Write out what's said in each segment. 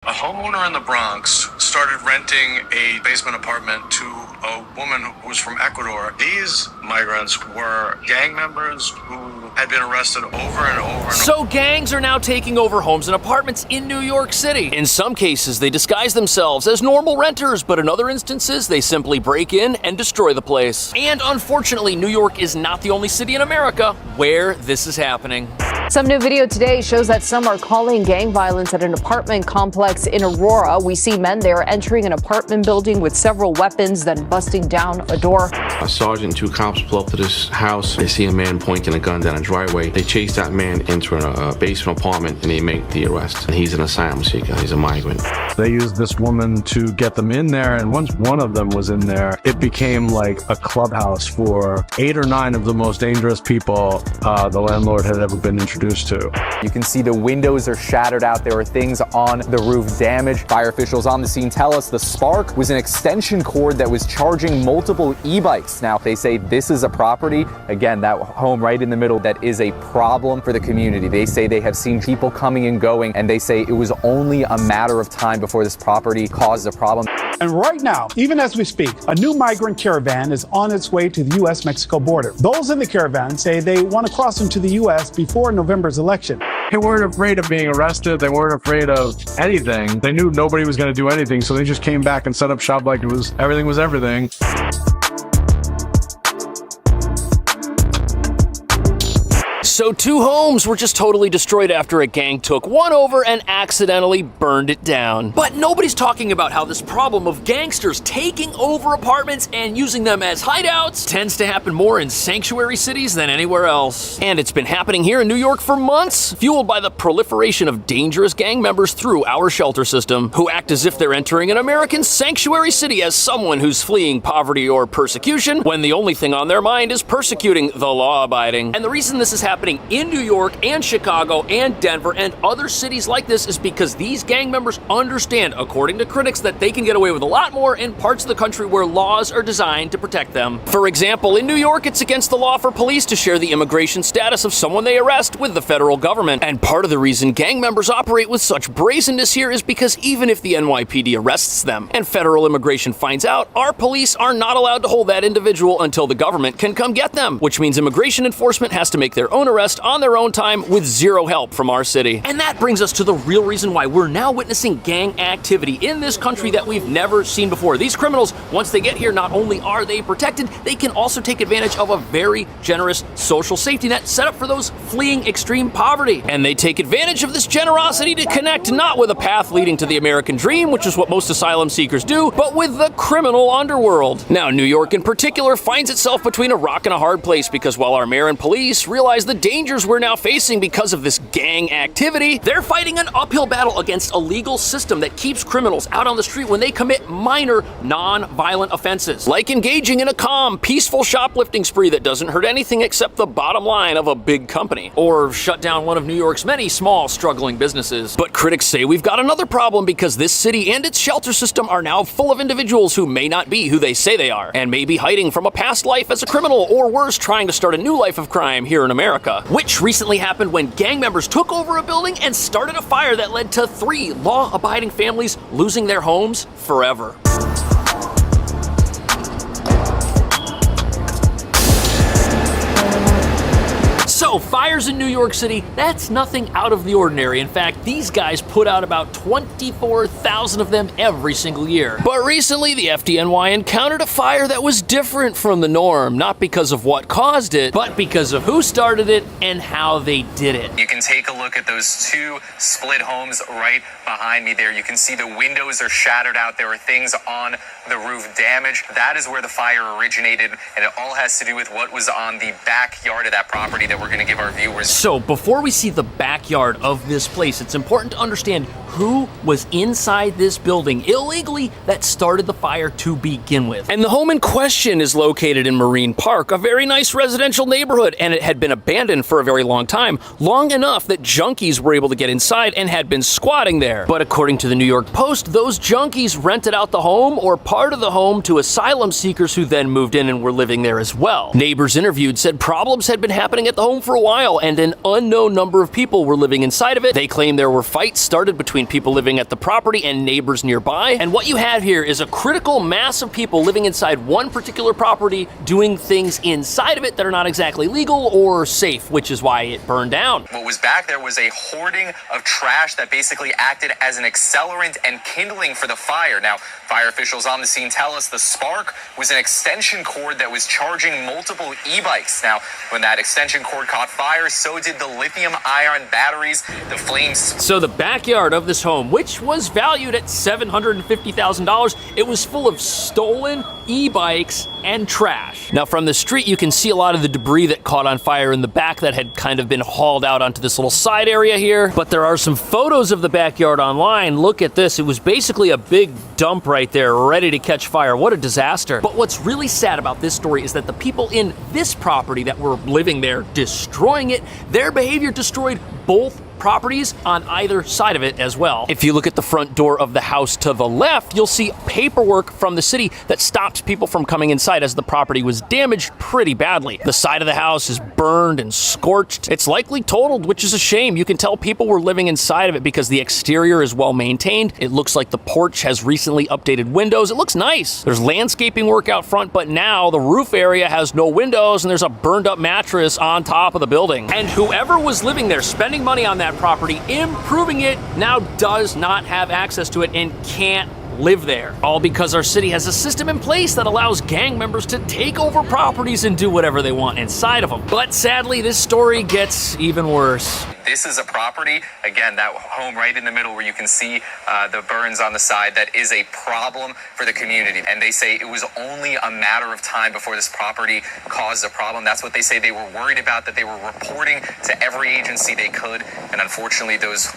A homeowner in the Bronx started renting a basement apartment to a woman who was from Ecuador. These migrants were gang members who had been arrested over and over. So gangs are now taking over homes and apartments in New York City. In some cases, they disguise themselves as normal renters, but in other instances, they simply break in and destroy the place. And unfortunately, New York is not the only city in America where this is happening. Some new video today shows that some are calling gang violence at an apartment complex in Aurora. We see men there entering an apartment building with several weapons, then busting down a door. A sergeant and two cops pull up to this house. They see a man pointing a gun down a driveway. They chase that man into a basement apartment and they make the arrest. And he's an asylum seeker. He's a migrant. They used this woman to get them in there, and once one of them was in there, it became like a clubhouse for 8 or 9 of the most dangerous people the landlord had ever been introduced to. You can see the windows are shattered out. There are things on the roof damaged. Fire officials on the scene tell us the spark was an extension cord that was charging multiple e-bikes. Now, they say this is a property, again, that home right in the middle, that is a problem for the community. They say they have seen people coming and going, and they say it was only a matter of time before this property caused a problem. And right now, even as we speak, a new migrant caravan is on its way to the U.S.-Mexico border. Those in the caravan say they want to cross into the U.S. before November's election. They weren't afraid of being arrested. They weren't afraid of anything. They knew nobody was going to do anything, so they just came back and set up shop like everything was everything. So 2 homes were just totally destroyed after a gang took one over and accidentally burned it down. But nobody's talking about how this problem of gangsters taking over apartments and using them as hideouts tends to happen more in sanctuary cities than anywhere else. And it's been happening here in New York for months, fueled by the proliferation of dangerous gang members through our shelter system, who act as if they're entering an American sanctuary city as someone who's fleeing poverty or persecution, when the only thing on their mind is persecuting the law-abiding. And the reason this is happening in New York and Chicago and Denver and other cities like this is because these gang members understand, according to critics, that they can get away with a lot more in parts of the country where laws are designed to protect them. For example, in New York, it's against the law for police to share the immigration status of someone they arrest with the federal government. And part of the reason gang members operate with such brazenness here is because even if the NYPD arrests them and federal immigration finds out, our police are not allowed to hold that individual until the government can come get them, which means immigration enforcement has to make their own arrest on their own time with zero help from our city. And that brings us to the real reason why we're now witnessing gang activity in this country that we've never seen before. These criminals, once they get here, not only are they protected, they can also take advantage of a very generous social safety net set up for those fleeing extreme poverty. And they take advantage of this generosity to connect not with a path leading to the American dream, which is what most asylum seekers do, but with the criminal underworld. Now, New York in particular finds itself between a rock and a hard place because while our mayor and police realize the dangers we're now facing because of this gang activity, they're fighting an uphill battle against a legal system that keeps criminals out on the street when they commit minor, non-violent offenses, like engaging in a calm, peaceful shoplifting spree that doesn't hurt anything except the bottom line of a big company, or shut down one of New York's many small, struggling businesses. But critics say we've got another problem because this city and its shelter system are now full of individuals who may not be who they say they are, and may be hiding from a past life as a criminal, or worse, trying to start a new life of crime here in America, which recently happened when gang members took over a building and started a fire that led to 3 law-abiding families losing their homes forever. So, fires in New York City, that's nothing out of the ordinary. In fact, these guys put out about 24,000 of them every single year. But recently, the FDNY encountered a fire that was different from the norm, not because of what caused it, but because of who started it and how they did it. You can take a look at those 2 split homes right behind me there. You can see the windows are shattered out. There are things on the roof damaged. That is where the fire originated, and it all has to do with what was on the backyard of that property that we're going to give our viewers. So before we see the backyard of this place, it's important to understand who was inside this building illegally that started the fire to begin with. And the home in question is located in Marine Park, a very nice residential neighborhood, and it had been abandoned for a very long time, long enough that junkies were able to get inside and had been squatting there. But according to the New York Post, those junkies rented out the home or part of the home to asylum seekers who then moved in and were living there as well. Neighbors interviewed said problems had been happening at the home for a while and an unknown number of people were living inside of it. They claim there were fights started between between people living at the property and neighbors nearby. And what you have here is a critical mass of people living inside one particular property, doing things inside of it that are not exactly legal or safe, which is why it burned down. What was back there was a hoarding of trash that basically acted as an accelerant and kindling for the fire. Now, fire officials on the scene tell us the spark was an extension cord that was charging multiple e-bikes. Now, when that extension cord caught fire, so did the lithium-ion batteries. The flames... So the backyard of this home, which was valued at $750,000, it was full of stolen e-bikes and trash. Now, from the street, you can see a lot of the debris that caught on fire in the back that had kind of been hauled out onto this little side area here. But there are some photos of the backyard online. Look at this. It was basically a big dump right there, ready to catch fire. What a disaster. But what's really sad about this story is that the people in this property that were living there, destroying it, their behavior destroyed both properties on either side of it as well. If you look at the front door of the house to the left, you'll see paperwork from the city that stops people from coming inside as the property was damaged pretty badly. The side of the house is burned and scorched. It's likely totaled, which is a shame. You can tell people were living inside of it because the exterior is well maintained. It looks like the porch has recently updated windows. It looks nice. There's landscaping work out front, but now the roof area has no windows and there's a burned up mattress on top of the building. And whoever was living there spending money on that property, improving it, now does not have access to it and can't live there. All because our city has a system in place that allows gang members to take over properties and do whatever they want inside of them. But sadly, this story gets even worse. This is a property, again, that home right in the middle where you can see the burns on the side, that is a problem for the community. And they say it was only a matter of time before this property caused a problem. That's what they say they were worried about, that they were reporting to every agency they could. And unfortunately, those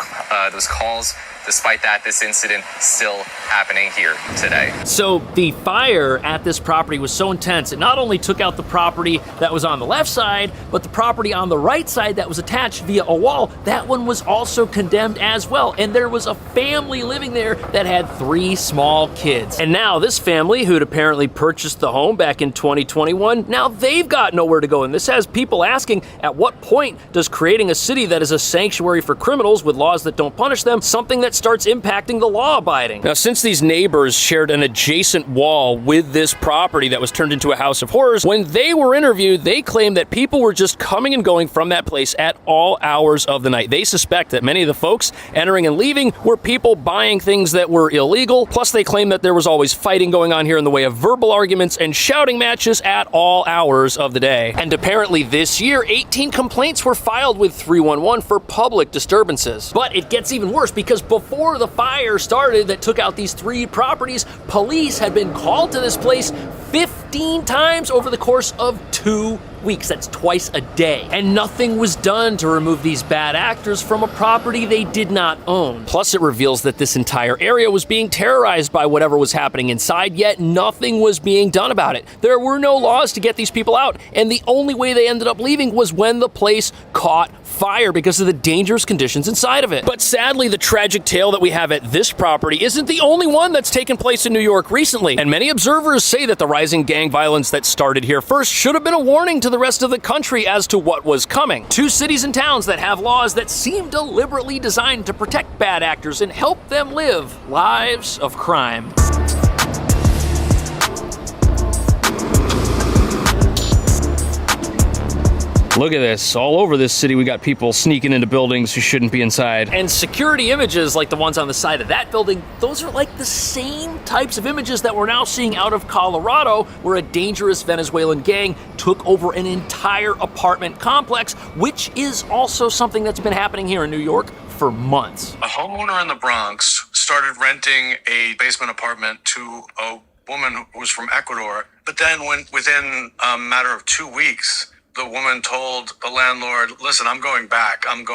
calls, despite that, this incident still happening here today. So the fire at this property was so intense, it not only took out the property that was on the left side, but the property on the right side that was attached via a wall, that one was also condemned as well. And there was a family living there that had 3 small kids. And now this family, who'd apparently purchased the home back in 2021, now they've got nowhere to go. And this has people asking, at what point does creating a city that is a sanctuary for criminals with laws that don't punish them something that starts impacting the law abiding? Now, since these neighbors shared an adjacent wall with this property that was turned into a house of horrors, when they were interviewed, they claimed that people were just coming and going from that place at all hours of the night. They suspect that many of the folks entering and leaving were people buying things that were illegal. Plus, they claim that there was always fighting going on here in the way of verbal arguments and shouting matches at all hours of the day. And apparently this year, 18 complaints were filed with 311 for public disturbances. But it gets even worse because before the fire started that took out these 3 properties, police had been called to this place 15 times over the course of 2 weeks. That's twice a day. And nothing was done to remove these bad actors from a property they did not own. Plus, it reveals that this entire area was being terrorized by whatever was happening inside, yet nothing was being done about it. There were no laws to get these people out, and the only way they ended up leaving was when the place caught fire because of the dangerous conditions inside of it. But sadly, the tragic tale that we have at this property isn't the only one that's taken place in New York recently. And many observers say that the rising gang violence that started here first should have been a warning to the rest of the country as to what was coming. 2 cities and towns that have laws that seem deliberately designed to protect bad actors and help them live lives of crime. Look at this. All over this city, we got people sneaking into buildings who shouldn't be inside. And security images like the ones on the side of that building, those are like the same types of images that we're now seeing out of Colorado, where a dangerous Venezuelan gang took over an entire apartment complex, which is also something that's been happening here in New York for months. A homeowner in the Bronx started renting a basement apartment to a woman who was from Ecuador. But then within a matter of 2 weeks, the woman told the landlord, listen, I'm going back. I'm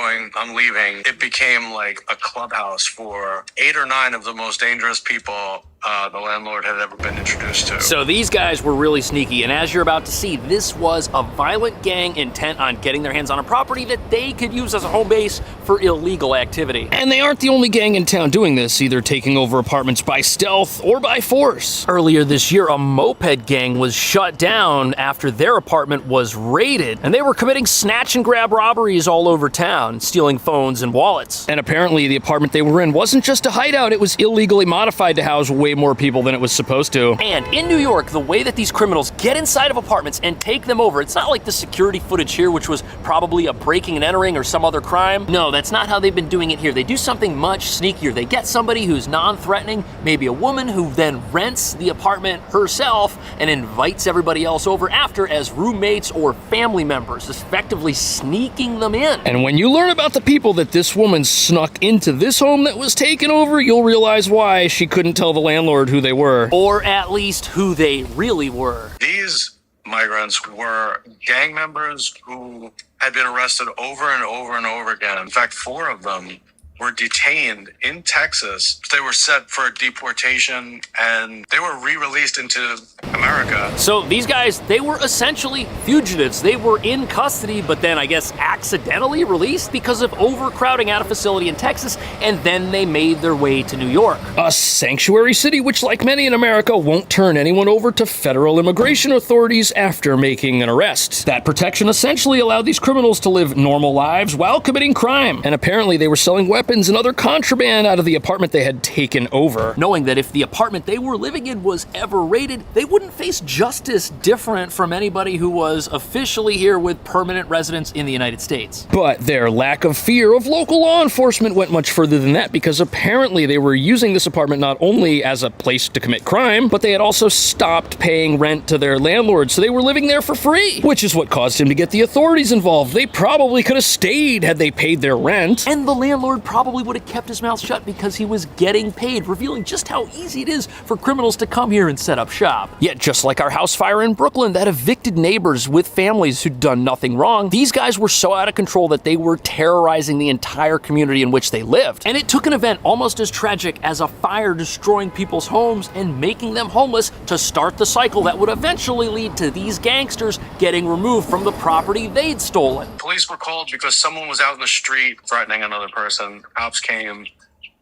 leaving. It became like a clubhouse for 8 or 9 of the most dangerous people the landlord had ever been introduced to. So these guys were really sneaky, and as you're about to see, this was a violent gang intent on getting their hands on a property that they could use as a home base for illegal activity. And they aren't the only gang in town doing this, either taking over apartments by stealth or by force. Earlier this year, a moped gang was shut down after their apartment was raided, and they were committing snatch and grab robberies all over town, stealing phones and wallets. And apparently the apartment they were in wasn't just a hideout, it was illegally modified to house way more people than it was supposed to. And in New York, the way that these criminals get inside of apartments and take them over, it's not like the security footage here, which was probably a breaking and entering or some other crime. No, that's not how they've been doing it here. They do something much sneakier. They get somebody who's non-threatening, maybe a woman who then rents the apartment herself and invites everybody else over after as roommates or family members, effectively sneaking them in. And when you learn about the people that this woman snuck into this home that was taken over, you'll realize why she couldn't tell the landlord who they were. Or at least who they really were. These migrants were gang members who had been arrested over and over and over again. In fact, 4 of them were detained in Texas. They were set for deportation and they were re-released into America. So these guys, they were essentially fugitives. They were in custody, but then I guess accidentally released because of overcrowding at a facility in Texas, and then they made their way to New York. A sanctuary city which, like many in America, won't turn anyone over to federal immigration authorities after making an arrest. That protection essentially allowed these criminals to live normal lives while committing crime, and apparently they were selling weapons and other contraband out of the apartment they had taken over, knowing that if the apartment they were living in was ever raided, they wouldn't face justice different from anybody who was officially here with permanent residence in the United States. But their lack of fear of local law enforcement went much further than that, because apparently they were using this apartment not only as a place to commit crime, but they had also stopped paying rent to their landlord, so they were living there for free, which is what caused him to get the authorities involved. They probably could have stayed had they paid their rent, and the landlord probably would have kept his mouth shut because he was getting paid, revealing just how easy it is for criminals to come here and set up shop. Yet just like our house fire in Brooklyn that evicted neighbors with families who'd done nothing wrong, these guys were so out of control that they were terrorizing the entire community in which they lived. And it took an event almost as tragic as a fire destroying people's homes and making them homeless to start the cycle that would eventually lead to these gangsters getting removed from the property they'd stolen. Police were called because someone was out in the street threatening another person. Cops came.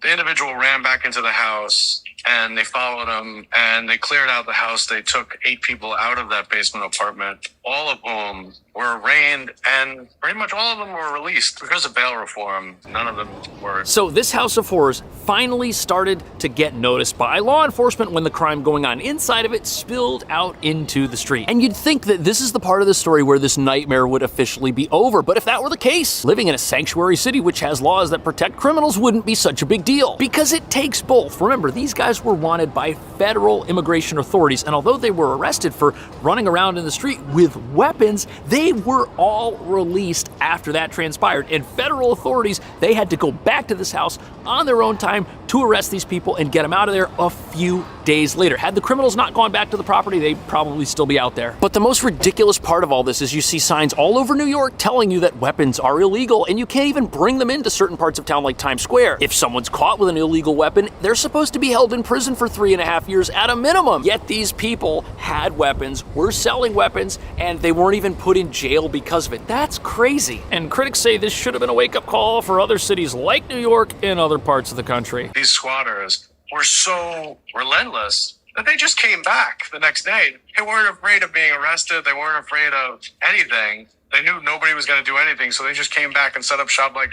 The individual ran back into the house and they followed him and they cleared out the house. They took 8 people out of that basement apartment, all of whom were arraigned, and pretty much all of them were released because of bail reform. None of them were. So this house of horrors finally started to get noticed by law enforcement when the crime going on inside of it spilled out into the street. And you'd think that this is the part of the story where this nightmare would officially be over, but if that were the case, living in a sanctuary city which has laws that protect criminals wouldn't be such a big deal, because it takes both. Remember, these guys were wanted by federal immigration authorities, and although they were arrested for running around in the street with weapons, they were all released after that transpired. And federal authorities, they had to go back to this house on their own time to arrest these people and get them out of there a few days later. Had the criminals not gone back to the property, they'd probably still be out there. But the most ridiculous part of all this is you see signs all over New York telling you that weapons are illegal, and you can't even bring them into certain parts of town like Times Square. If someone's caught with an illegal weapon, they're supposed to be held in prison for 3.5 years at a minimum. Yet these people had weapons, were selling weapons, and they weren't even put in jail because of it. That's crazy. And critics say this should have been a wake-up call for other cities like New York and other parts of the country. These squatters were so relentless that they just came back the next day. They weren't afraid of being arrested. They weren't afraid of anything. They knew nobody was going to do anything, so they just came back and set up shop like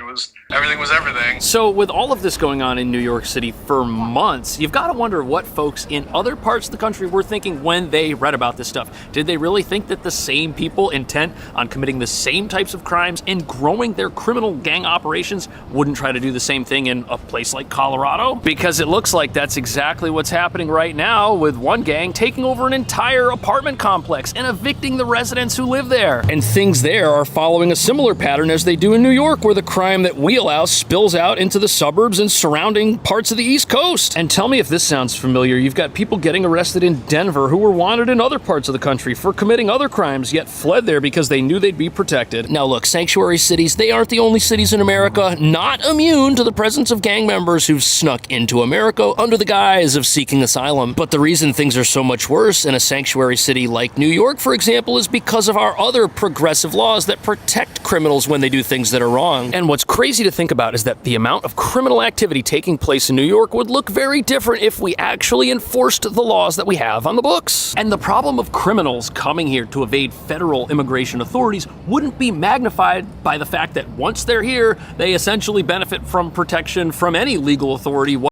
everything was everything. So with all of this going on in New York City for months, you've got to wonder what folks in other parts of the country were thinking when they read about this stuff. Did they really think that the same people intent on committing the same types of crimes and growing their criminal gang operations wouldn't try to do the same thing in a place like Colorado? Because it looks like that's exactly what's happening right now, with one gang taking over an entire apartment complex and evicting the residents who live there. And things there are following a similar pattern as they do in New York, where the crime that we allow spills out into the suburbs and surrounding parts of the East Coast. And tell me if this sounds familiar. You've got people getting arrested in Denver who were wanted in other parts of the country for committing other crimes, yet fled there because they knew they'd be protected. Now look, sanctuary cities, they aren't the only cities in America not immune to the presence of gang members who've snuck into America under the guise of seeking asylum. But the reason things are so much worse in a sanctuary city like New York, for example, is because of our other progressive laws that protect criminals when they do things that are wrong. And what's crazy to think about is that the amount of criminal activity taking place in New York would look very different if we actually enforced the laws that we have on the books. And the problem of criminals coming here to evade federal immigration authorities wouldn't be magnified by the fact that once they're here, they essentially benefit from protection from any legal authority